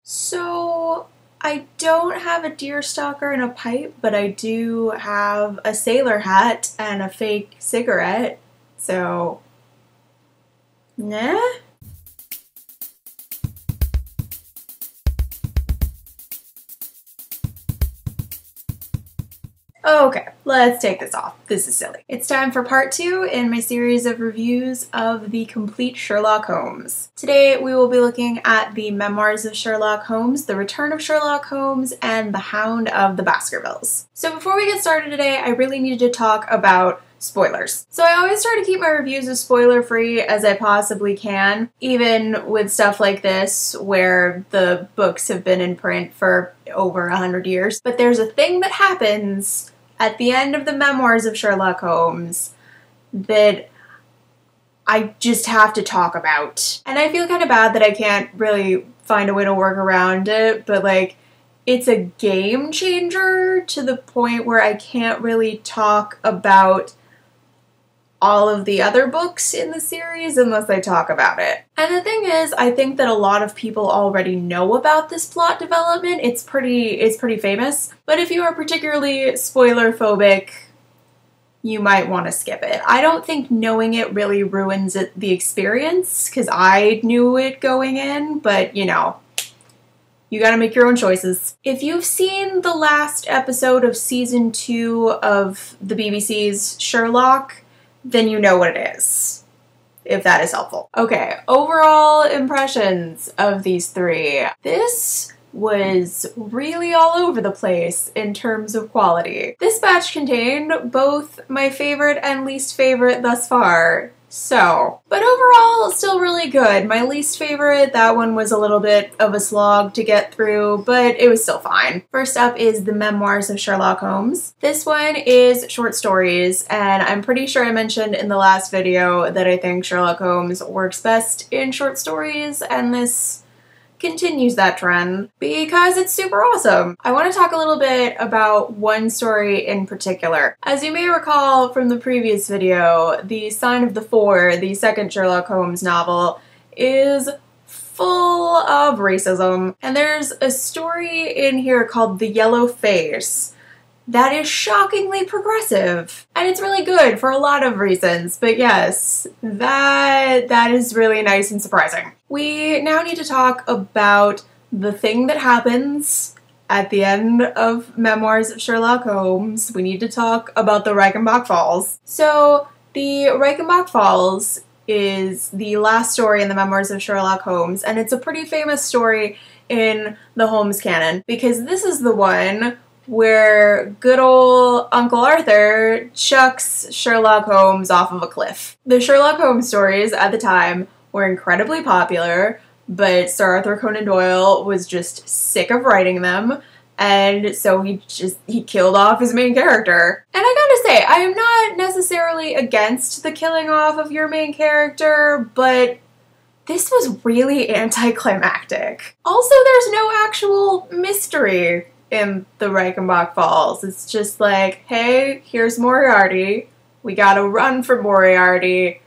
So I don't have a deer stalker and a pipe, but I do have a sailor hat and a fake cigarette. So, nah? Okay, let's take this off. This is silly. It's time for part 2 in my series of reviews of the complete Sherlock Holmes. Today we will be looking at the Memoirs of Sherlock Holmes, the Return of Sherlock Holmes, and the Hound of the Baskervilles. So before we get started today, I really needed to talk about spoilers. So I always try to keep my reviews as spoiler-free as I possibly can, even with stuff like this where the books have been in print for over 100 years. But there's a thing that happens at the end of the Memoirs of Sherlock Holmes that I just have to talk about. And I feel kind of bad that I can't really find a way to work around it, but like, it's a game changer to the point where I can't really talk about all of the other books in the series unless I talk about it. And the thing is, I think that a lot of people already know about this plot development. It's pretty famous, but if you are particularly spoiler phobic, you might want to skip it. I don't think knowing it really ruins the experience, because I knew it going in, but you know, you gotta make your own choices. If you've seen the last episode of season 2 of the BBC's Sherlock, then you know what it is, if that is helpful. Okay, overall impressions of these three. This was really all over the place in terms of quality. This batch contained both my favorite and least favorite thus far. So, but overall, still really good. My least favorite, that one was a little bit of a slog to get through, but it was still fine. First up is the Memoirs of Sherlock Holmes. This one is short stories, and I'm pretty sure I mentioned in the last video that I think Sherlock Holmes works best in short stories, and this continues that trend because it's super awesome. I want to talk a little bit about one story in particular. As you may recall from the previous video, The Sign of the Four, the second Sherlock Holmes novel, is full of racism. And there's a story in here called The Yellow Face that is shockingly progressive. And it's really good for a lot of reasons, but yes, that is really nice and surprising. We now need to talk about the thing that happens at the end of Memoirs of Sherlock Holmes. We need to talk about the Reichenbach Falls. So, the Reichenbach Falls is the last story in the Memoirs of Sherlock Holmes, and it's a pretty famous story in the Holmes canon, because this is the one where good old Uncle Arthur chucks Sherlock Holmes off of a cliff. The Sherlock Holmes stories at the time were incredibly popular, but Sir Arthur Conan Doyle was just sick of writing them, and so he killed off his main character. And I gotta say, I am not necessarily against the killing off of your main character, but this was really anticlimactic. Also, there's no actual mystery in the Reichenbach Falls. It's just like, hey, here's Moriarty. We gotta run for Moriarty.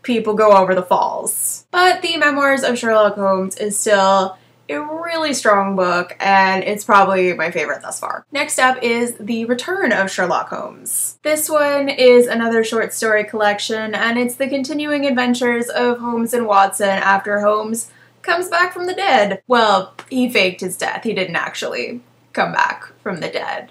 People go over the falls. But the Memoirs of Sherlock Holmes is still a really strong book, and it's probably my favorite thus far. Next up is The Return of Sherlock Holmes. This one is another short story collection, and it's the continuing adventures of Holmes and Watson after Holmes comes back from the dead. Well, he faked his death. He didn't actually come back from the dead.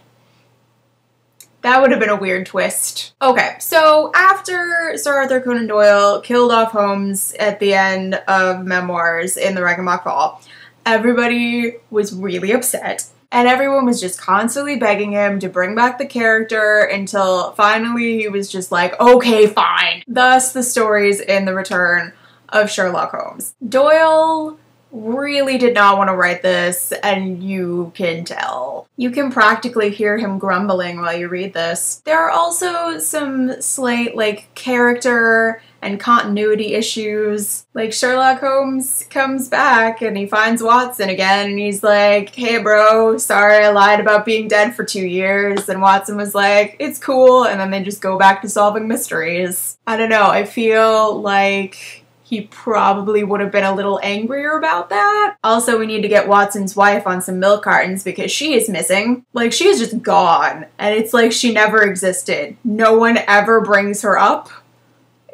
That would have been a weird twist. Okay, so after Sir Arthur Conan Doyle killed off Holmes at the end of Memoirs in the Reichenbach Fall, everybody was really upset, and everyone was just constantly begging him to bring back the character until finally he was just like, okay, fine. Thus the stories in The Return of Sherlock Holmes. Doyle really did not want to write this, and you can tell. You can practically hear him grumbling while you read this. There are also some slight, like, character and continuity issues. Like, Sherlock Holmes comes back and he finds Watson again, and he's like, hey bro, sorry I lied about being dead for 2 years, and Watson was like, it's cool, and then they just go back to solving mysteries. I don't know, I feel like he probably would have been a little angrier about that. Also, we need to get Watson's wife on some milk cartons because she is missing. Like, she is just gone, and it's like she never existed. No one ever brings her up.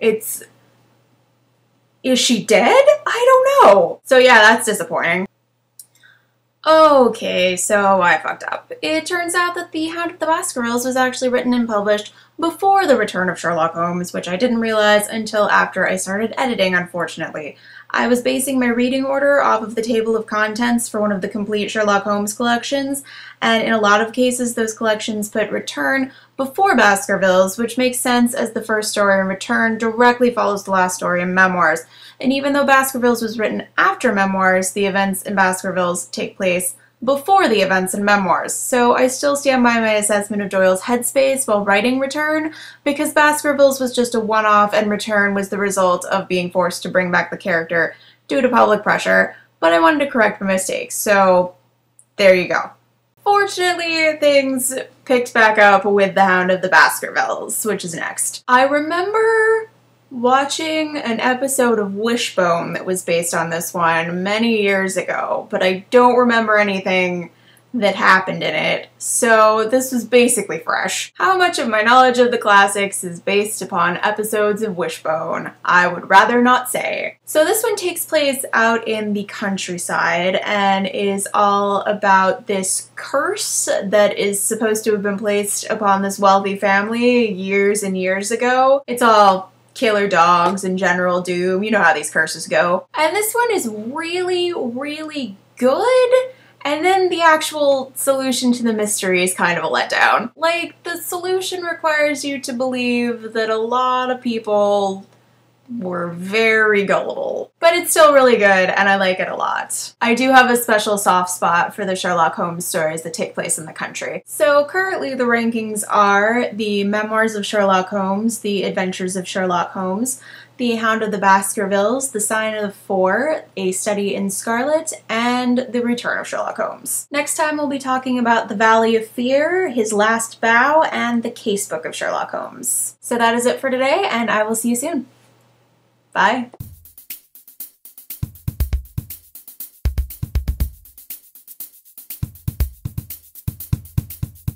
Is she dead? I don't know. So yeah, that's disappointing. Okay, so I fucked up. It turns out that The Hound of the Baskervilles was actually written and published before The Return of Sherlock Holmes, which I didn't realize until after I started editing, unfortunately. I was basing my reading order off of the table of contents for one of the complete Sherlock Holmes collections, and in a lot of cases those collections put Return before Baskervilles, which makes sense as the first story in Return directly follows the last story in Memoirs. And even though Baskervilles was written after Memoirs, the events in Baskervilles take place before the events in Memoirs. So I still stand by my assessment of Doyle's headspace while writing Return, because Baskervilles was just a one-off and Return was the result of being forced to bring back the character due to public pressure, but I wanted to correct my mistakes, so there you go. Fortunately, things picked back up with The Hound of the Baskervilles, which is next. I remember watching an episode of Wishbone that was based on this one many years ago, but I don't remember anything that happened in it, so this was basically fresh. How much of my knowledge of the classics is based upon episodes of Wishbone? I would rather not say. So this one takes place out in the countryside and is all about this curse that is supposed to have been placed upon this wealthy family years and years ago. It's all killer dogs and general doom. You know how these curses go. And this one is really, really good. And then the actual solution to the mystery is kind of a letdown. Like, the solution requires you to believe that a lot of people were very gullible. But it's still really good, and I like it a lot. I do have a special soft spot for the Sherlock Holmes stories that take place in the country. So currently the rankings are the Memoirs of Sherlock Holmes, The Adventures of Sherlock Holmes, The Hound of the Baskervilles, The Sign of the Four, A Study in Scarlet, and The Return of Sherlock Holmes. Next time we'll be talking about The Valley of Fear, His Last Bow, and The Casebook of Sherlock Holmes. So that is it for today, and I will see you soon. Bye.